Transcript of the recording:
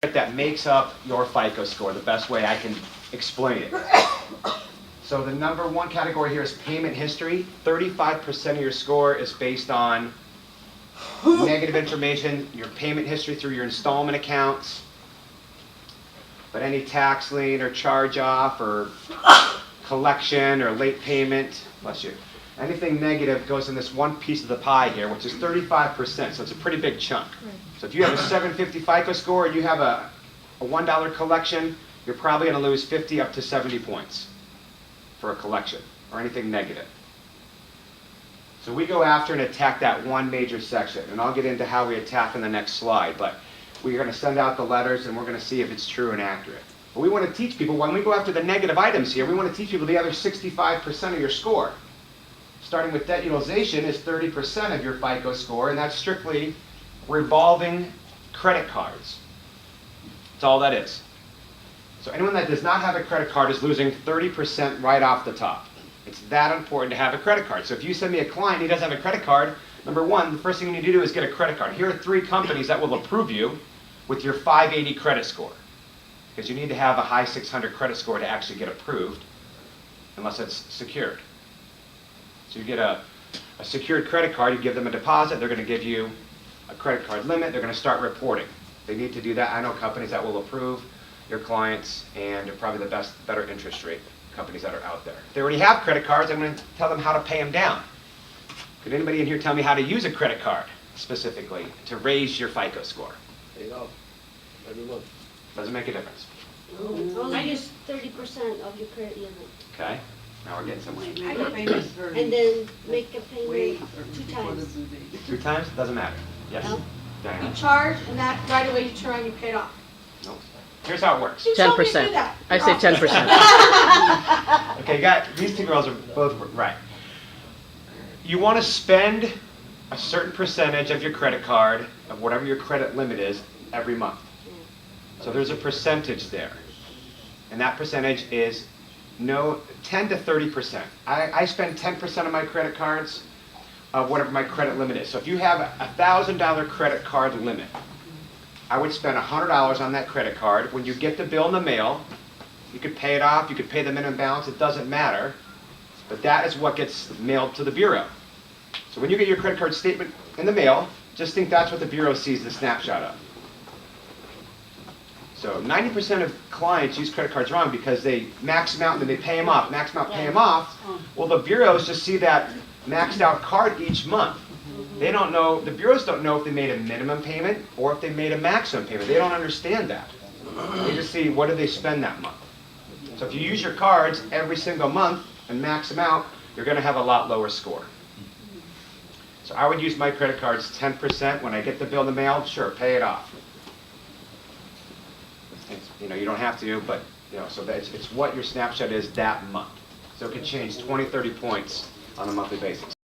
that makes up your FICO score, the best way I can explain it. So the number one category here is payment history. 35% of your score is based on negative information, your payment history through your installment accounts. But any tax lien or charge off or collection or late payment, bless you, anything negative goes in this one piece of the pie here, which is 35%, so it's a pretty big chunk. So if you have a 750 FICO score and you have a $1 collection, you're probably going to lose 50 up to 70 points for a collection or anything negative. So we go after and attack that one major section, and I'll get into how we attack in the next slide, but we're going to send out the letters and we're going to see if it's true and accurate. But we want to teach people, when we go after the negative items here, we want to teach people the other 65% of your score. Starting with debt utilization is 30% of your FICO score, and that's strictly revolving credit cards. That's all that is. So anyone that does not have a credit card is losing 30% right off the top. It's that important to have a credit card. So if you send me a client who doesn't have a credit card, number one, the first thing you need to do is get a credit card. Here are 3 companies that will approve you with your 580 credit score. Because you need to have a high 600 credit score to actually get approved, unless it's secured. So you get a secured credit card, you give them a deposit, they're going to give you a credit card limit, they're going to start reporting. They need to do that. I know companies that will approve your clients, and they're probably the better interest rate companies that are out there. If they already have credit cards, I'm going to tell them how to pay them down. Could anybody in here tell me how to use a credit card specifically to raise your FICO score? Pay it off every month. Doesn't make a difference. Only use 30% of your credit limit. Okay? Now we're getting somewhere. And then make a payment 2 times. 2 times? Doesn't matter. Yes? No. Diana? You charge, and that right away you turn around, you pay it off. No. Here's how it works. You told me to do 10%. that. I say 10%. Okay, these 2 girls are both right. You want to spend a certain percentage of your credit card, of whatever your credit limit is, every month. So there's a percentage there. And that percentage is 10 to 30%. I spend 10% of my credit cards of whatever my credit limit is. So if you have a $1,000 credit card limit, I would spend $100 on that credit card. When you get the bill in the mail, you could pay it off, you could pay the minimum balance, it doesn't matter. But that is what gets mailed to the bureau. So when you get your credit card statement in the mail, just think that's what the bureau sees the snapshot of. So 90% of clients use credit cards wrong because they max them out and then they pay them off, max them out, pay them off. Well, the bureaus just see that maxed out card each month. They don't know, the bureaus don't know if they made a minimum payment or if they made a maximum payment. They don't understand that. They just see what did they spend that month. So if you use your cards every single month and max them out, you're going to have a lot lower score. So I would use my credit cards 10%. When I get the bill in the mail, sure, pay it off. You don't have to, but so it's what your snapshot is that month. So it could change 20, 30 points on a monthly basis.